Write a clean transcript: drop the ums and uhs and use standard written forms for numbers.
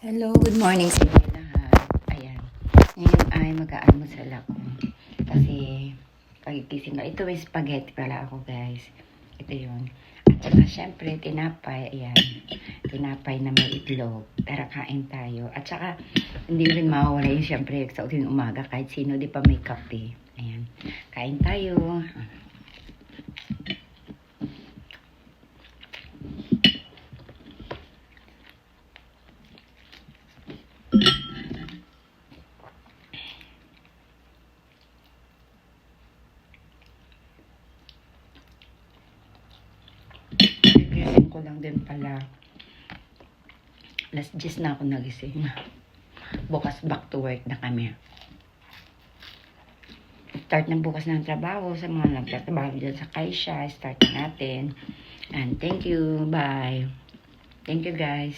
Hello, good morning sa inyo lahat. Ayan. Ngayon ay mag-aalmusal ako. Kasi, pagigising ko. Ito may spaghetti pala ako, guys. Ito yun. At saka, syempre, tinapay. Ayan. Tinapay na may itlog. Tara, kain tayo. At saka, hindi rin mawawala yun, syempre, sa uting umaga. Kahit sino, di pa may kape. Ayan. Kain tayo. Nagising ko lang din pala. Last 10 na ako nagising. Bukas back to work na kami. Start na bukas ng trabaho sa mga nagtatrabaho dyan sa Kaisha. Start na natin. And thank you. Bye. Thank you, guys.